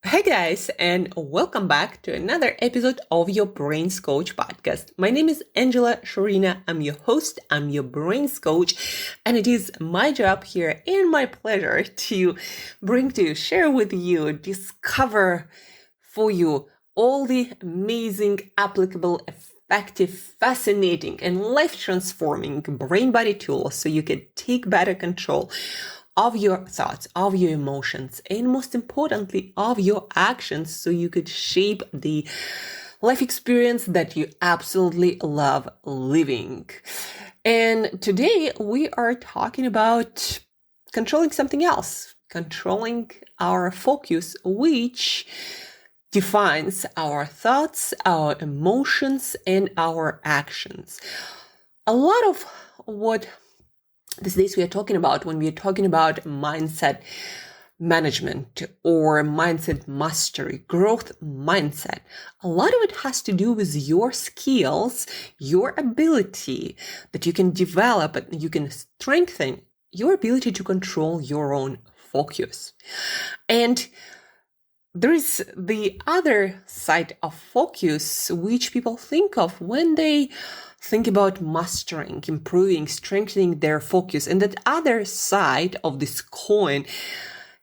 Hey guys, and welcome back to another episode of your Brains Coach podcast. My name is Angela Shurina. I'm your host, I'm your Brains Coach, and it is my job here and my pleasure to share with you, discover for you all the amazing, applicable, effective, fascinating, and life transforming brain body tools so you can take better control of your thoughts, of your emotions, and most importantly, of your actions so you could shape the life experience that you absolutely love living. And today we are talking about controlling something else, controlling our focus, which defines our thoughts, our emotions, and our actions. A lot of what these days we are talking about when we are talking about mindset management or mindset mastery, growth mindset, a lot of it has to do with your skills, your ability that you can develop and you can strengthen your ability to control your own focus. And there is the other side of focus, which people think of when they think about mastering, improving, strengthening their focus. And that other side of this coin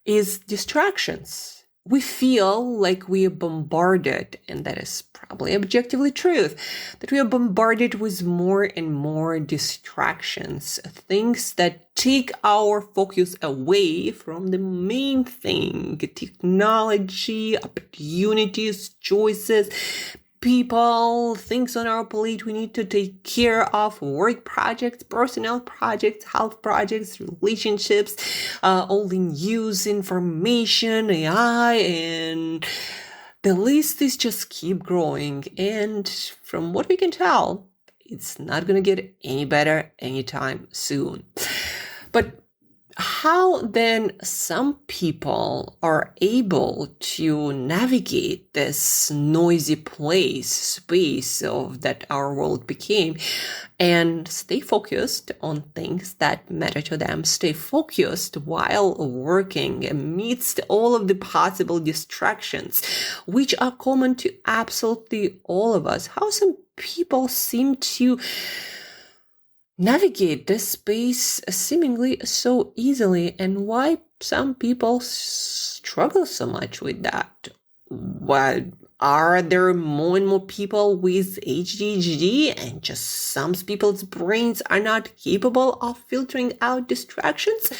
is distractions. We feel like we are bombarded, and that is probably objectively true, that we are bombarded with more and more distractions, things that take our focus away from the main thing, technology, opportunities, choices, people, things on our plate we need to take care of, work projects, personal projects, health projects, relationships, all the news, information, AI, and the list is just keep growing. And from what we can tell, it's not going to get any better anytime soon. But how then some people are able to navigate this noisy space of that our world became, and stay focused on things that matter to them, stay focused while working amidst all of the possible distractions, which are common to absolutely all of us. How some people seem to navigate this space seemingly so easily, and why some people struggle so much with that. Why are there more and more people with ADHD, and just some people's brains are not capable of filtering out distractions?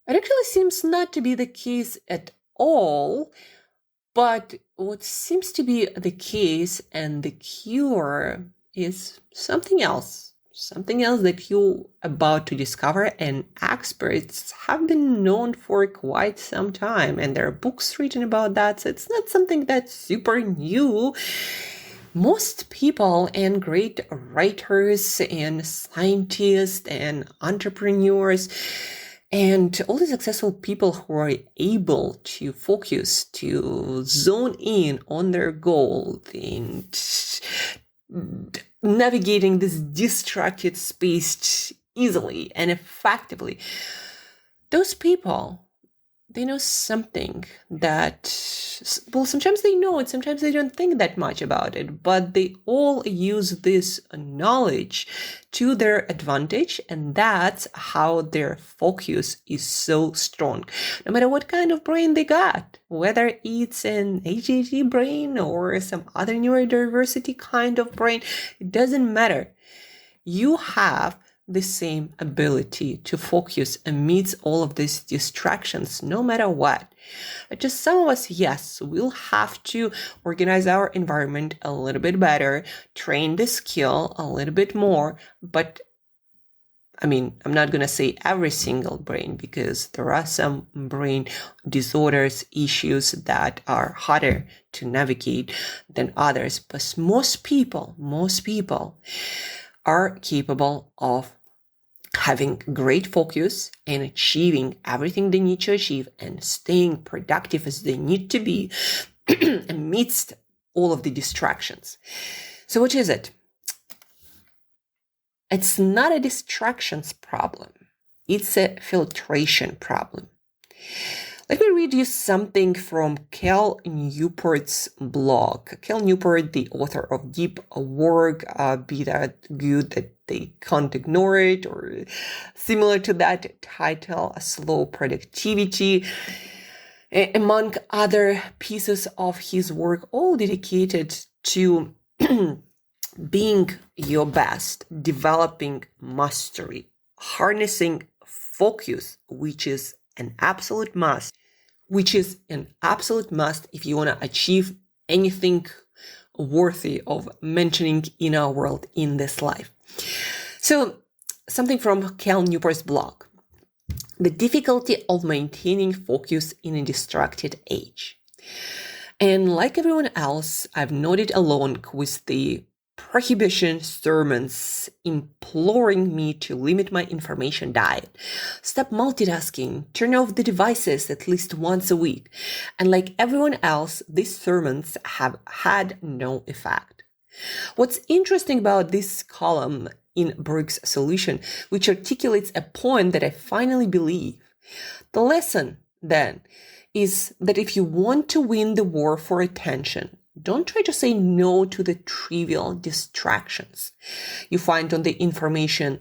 It actually seems not to be the case at all. But what seems to be the case and the cure is something else that you're about to discover, and experts have been known for quite some time, and there are books written about that, so it's not something that's super new. Most people and great writers and scientists and entrepreneurs and all the successful people who are able to focus, to zone in on their goal and navigating this distracted space easily and effectively, those people, they know something that, well, sometimes they know it, sometimes they don't think that much about it, but they all use this knowledge to their advantage, and that's how their focus is so strong. No matter what kind of brain they got, whether it's an ADHD brain or some other neurodiversity kind of brain, it doesn't matter. You have the same ability to focus amidst all of these distractions, no matter what. Just some of us, yes, we'll have to organize our environment a little bit better, train the skill a little bit more, but I'm not going to say every single brain, because there are some brain disorders, issues that are harder to navigate than others. But most people are capable of having great focus and achieving everything they need to achieve and staying productive as they need to be amidst all of the distractions. So what is it? It's not a distractions problem. It's a filtration problem. Let me read you something from Cal Newport's blog. Cal Newport, the author of Deep Work, Be That Good That They Can't Ignore It, or similar to that title, Slow Productivity, among other pieces of his work, all dedicated to being your best, developing mastery, harnessing focus, which is an absolute must if you want to achieve anything worthy of mentioning in our world in this life. So, something from Cal Newport's blog. The difficulty of maintaining focus in a distracted age. And like everyone else, I've nodded along with the prohibition sermons imploring me to limit my information diet, stop multitasking, turn off the devices at least once a week. And like everyone else, these sermons have had no effect. What's interesting about this column in Brooks' solution, which articulates a point that I finally believe. The lesson, then, is that if you want to win the war for attention, don't try to say no to the trivial distractions you find on the information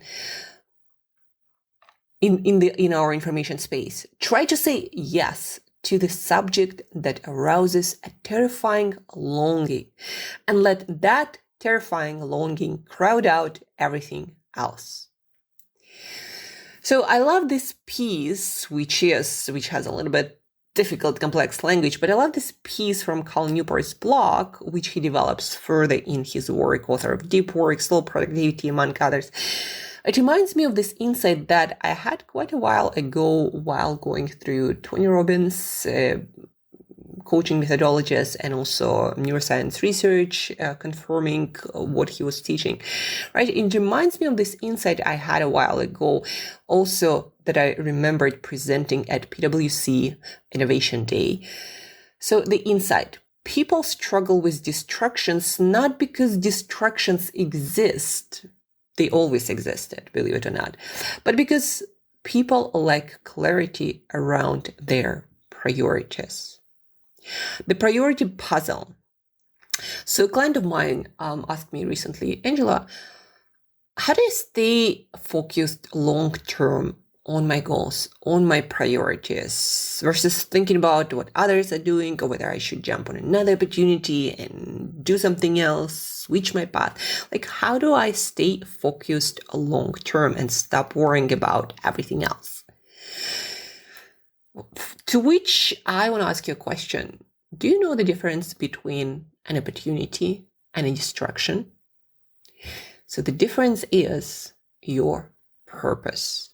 in our information space. Try to say yes to the subject that arouses a terrifying longing, and let that terrifying longing crowd out everything else. So I love this piece, which has a little bit difficult, complex language, but I love this piece from Cal Newport's blog, which he develops further in his work, author of Deep Work, Slow Productivity, among others. It reminds me of this insight that I had quite a while ago while going through Tony Robbins' coaching methodologies and also neuroscience research, confirming what he was teaching, right? It reminds me of this insight I had a while ago, also that I remembered presenting at PwC Innovation Day. So the insight, people struggle with distractions not because distractions exist. They always existed, believe it or not, but because people lack clarity around their priorities. The priority puzzle. So a client of mine asked me recently, Angela, how do I stay focused long-term on my goals, on my priorities, versus thinking about what others are doing or whether I should jump on another opportunity and do something else, switch my path? Like, how do I stay focused long-term and stop worrying about everything else? To which I want to ask you a question. Do you know the difference between an opportunity and a distraction? So the difference is your purpose.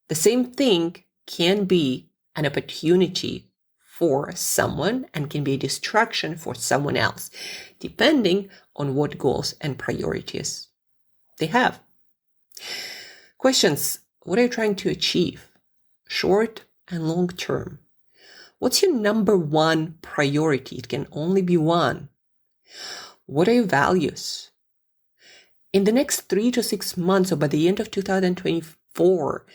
The same thing can be an opportunity for someone and can be a distraction for someone else, depending on what goals and priorities they have. Questions. What are you trying to achieve? Short and long term. What's your number one priority? It can only be one. What are your values? In the next 3 to 6 months or by the end of 2024,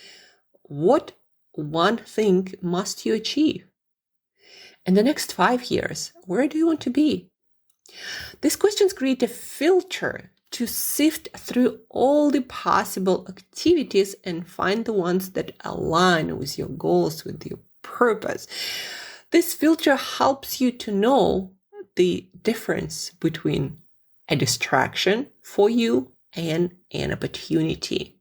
what one thing must you achieve? In the next 5 years, where do you want to be? These questions create a filter to sift through all the possible activities and find the ones that align with your goals, with your purpose. This filter helps you to know the difference between a distraction for you and an opportunity.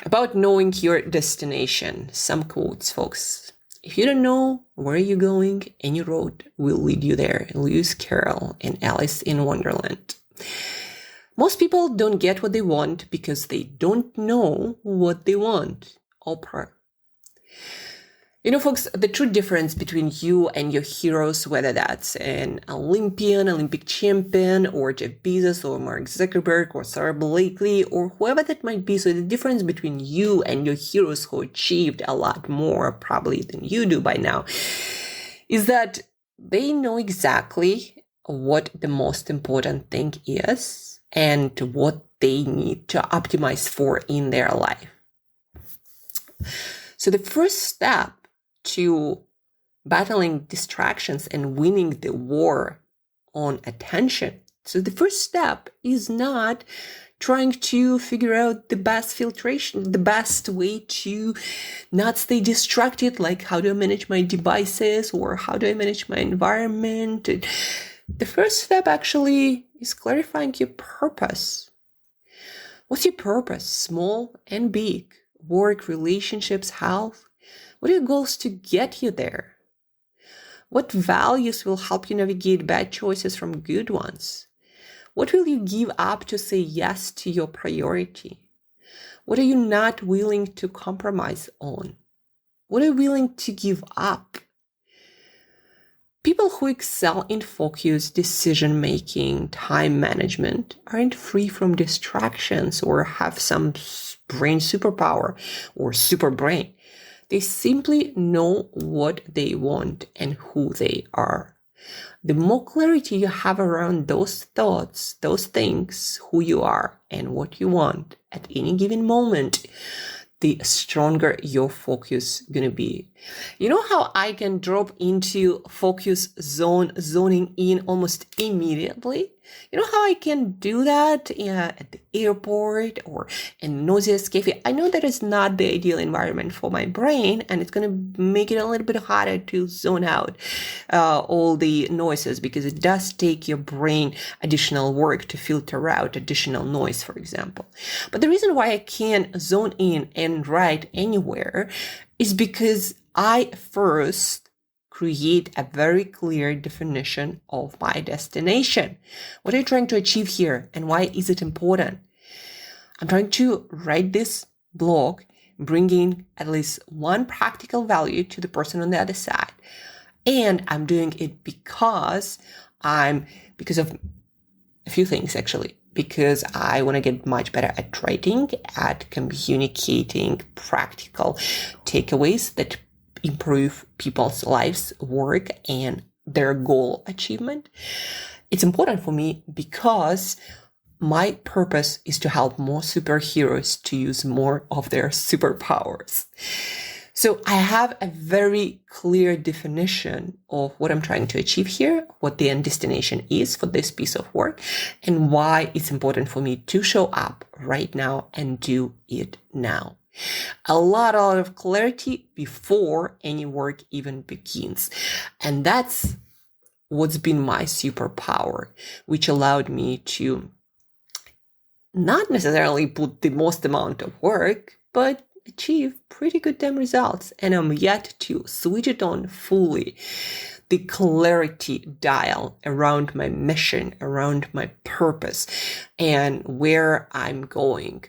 About knowing your destination, some quotes, folks. If you don't know where you're going, any road will lead you there. Lewis Carroll and Alice in Wonderland. Most people don't get what they want because they don't know what they want. Oprah. You know, folks, the true difference between you and your heroes, whether that's an Olympic champion, or Jeff Bezos, or Mark Zuckerberg, or Sarah Blakely, or whoever that might be. So the difference between you and your heroes who achieved a lot more probably than you do by now is that they know exactly what the most important thing is and what they need to optimize for in their life. So the first step to battling distractions and winning the war on attention. So the first step is not trying to figure out the best filtration, the best way to not stay distracted, like how do I manage my devices or how do I manage my environment. The first step actually is clarifying your purpose. What's your purpose? Small and big. Work, relationships, health. What are your goals to get you there? What values will help you navigate bad choices from good ones? What will you give up to say yes to your priority? What are you not willing to compromise on? What are you willing to give up? People who excel in focus, decision-making, time management aren't free from distractions or have some brain superpower or super brain. They simply know what they want and who they are. The more clarity you have around those thoughts, those things, who you are and what you want at any given moment, the stronger your focus gonna be. You know how I can drop into focus zone, zoning in almost immediately? You know how I can do that at the airport or in nauseous cafe? I know that is not the ideal environment for my brain, and it's going to make it a little bit harder to zone out all the noises, because it does take your brain additional work to filter out additional noise, for example. But the reason why I can zone in and write anywhere is because I first create a very clear definition of my destination. What are you trying to achieve here, and why is it important? I'm trying to write this blog, bringing at least one practical value to the person on the other side. And I'm doing it because of a few things, actually. Because I want to get much better at writing, at communicating practical takeaways that improve people's lives, work, and their goal achievement. It's important for me because my purpose is to help more superheroes to use more of their superpowers. So I have a very clear definition of what I'm trying to achieve here, what the end destination is for this piece of work, and why it's important for me to show up right now and do it now. A lot of clarity before any work even begins. And that's what's been my superpower, which allowed me to not necessarily put the most amount of work, but achieve pretty good damn results. And I'm yet to switch it on fully. The clarity dial around my mission, around my purpose, and where I'm going.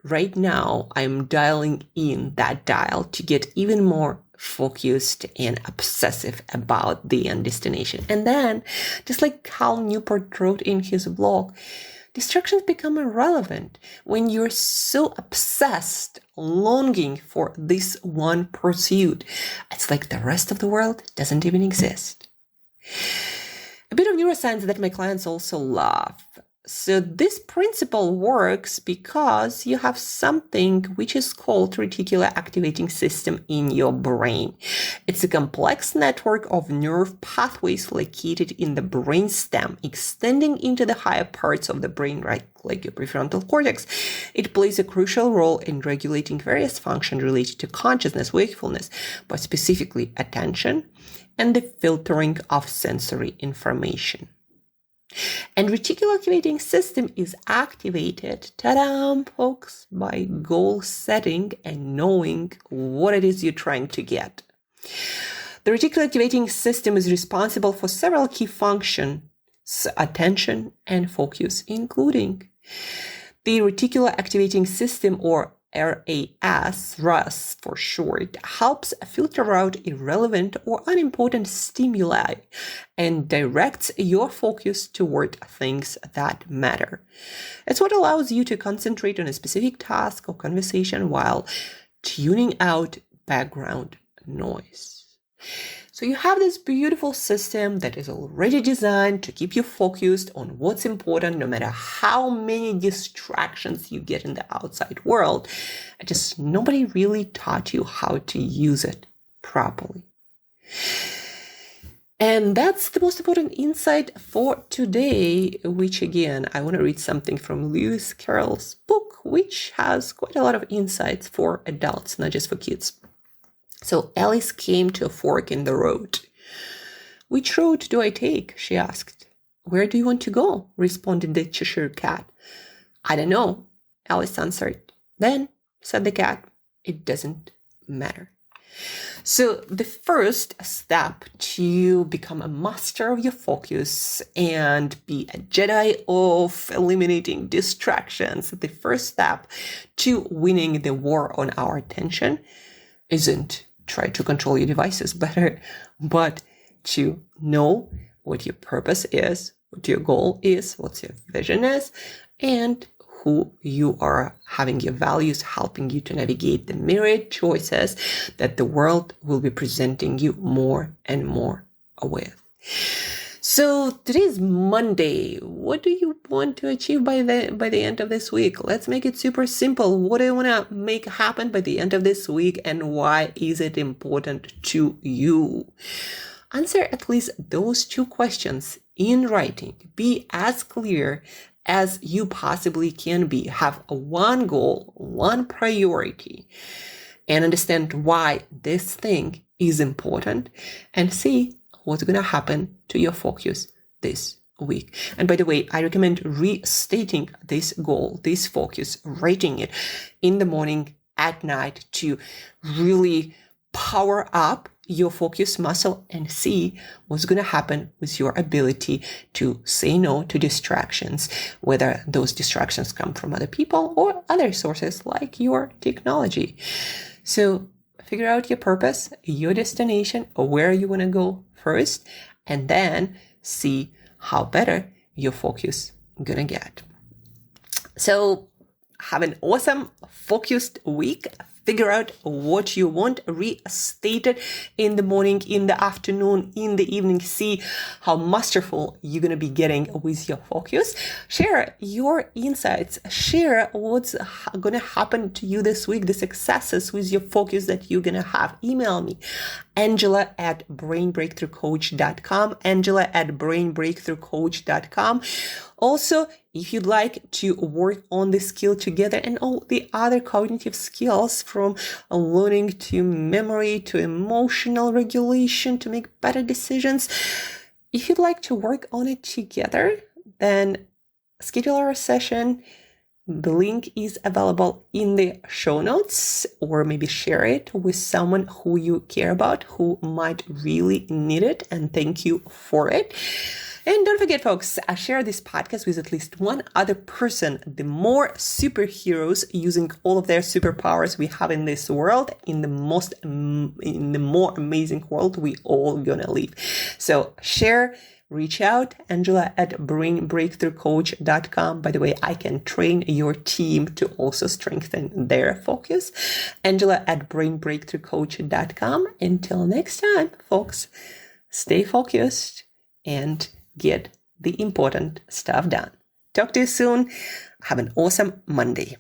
Right now, I'm dialing in that dial to get even more focused and obsessive about the end destination. And then, just like Cal Newport wrote in his blog, distractions become irrelevant when you're so obsessed, longing for this one pursuit. It's like the rest of the world doesn't even exist. A bit of neuroscience that my clients also love. So this principle works because you have something which is called reticular activating system in your brain. It's a complex network of nerve pathways located in the brainstem, extending into the higher parts of the brain, right, like your prefrontal cortex. It plays a crucial role in regulating various functions related to consciousness, wakefulness, but specifically attention and the filtering of sensory information. And reticular activating system is activated, ta-da, folks, by goal setting and knowing what it is you're trying to get. The reticular activating system is responsible for several key functions, attention and focus, including the reticular activating system, or RAS for short, helps filter out irrelevant or unimportant stimuli and directs your focus toward things that matter. It's what allows you to concentrate on a specific task or conversation while tuning out background noise. So So you have this beautiful system that is already designed to keep you focused on what's important, no matter how many distractions you get in the outside world. Just nobody really taught you how to use it properly. And that's the most important insight for today, which again, I want to read something from Lewis Carroll's book, which has quite a lot of insights for adults, not just for kids. So Alice came to a fork in the road. "Which road do I take?" she asked. "Where do you want to go?" responded the Cheshire Cat. "I don't know," Alice answered. "Then," said the cat, "it doesn't matter." So the first step to become a master of your focus and be a Jedi of eliminating distractions, the first step to winning the war on our attention isn't try to control your devices better, but to know what your purpose is, what your goal is, what your vision is, and who you are, having your values helping you to navigate the myriad choices that the world will be presenting you more and more with. So today's Monday. What do you want to achieve by the end of this week? Let's make it super simple. What do you want to make happen by the end of this week, and why is it important to you? Answer at least those two questions in writing. Be as clear as you possibly can be. Have one goal, one priority, and understand why this thing is important, and see what's going to happen to your focus this week. And by the way, I recommend restating this goal, this focus, writing it in the morning, at night, to really power up your focus muscle and see what's going to happen with your ability to say no to distractions, whether those distractions come from other people or other sources like your technology. So figure out your purpose, your destination, or where you want to go first, and then see how better your focus gonna get. So have an awesome focused week. Figure out what you want, restate it in the morning, in the afternoon, in the evening. See how masterful you're going to be getting with your focus. Share your insights. Share what's going to happen to you this week, the successes with your focus that you're going to have. Email me, Angela@brainbreakthroughcoach.com, Angela@brainbreakthroughcoach.com. Also, if you'd like to work on this skill together and all the other cognitive skills, from learning to memory to emotional regulation to make better decisions, if you'd like to work on it together, then schedule our session. The link is available in the show notes, or maybe share it with someone who you care about, who might really need it, and thank you for it. And don't forget, folks, I share this podcast with at least one other person. The more superheroes using all of their superpowers we have in this world, in the more amazing world we all gonna live. So share, reach out, Angela@brainbreakthroughcoach.com. By the way, I can train your team to also strengthen their focus. Angela@brainbreakthroughcoach.com. Until next time, folks, stay focused and get the important stuff done. Talk to you soon. Have an awesome Monday.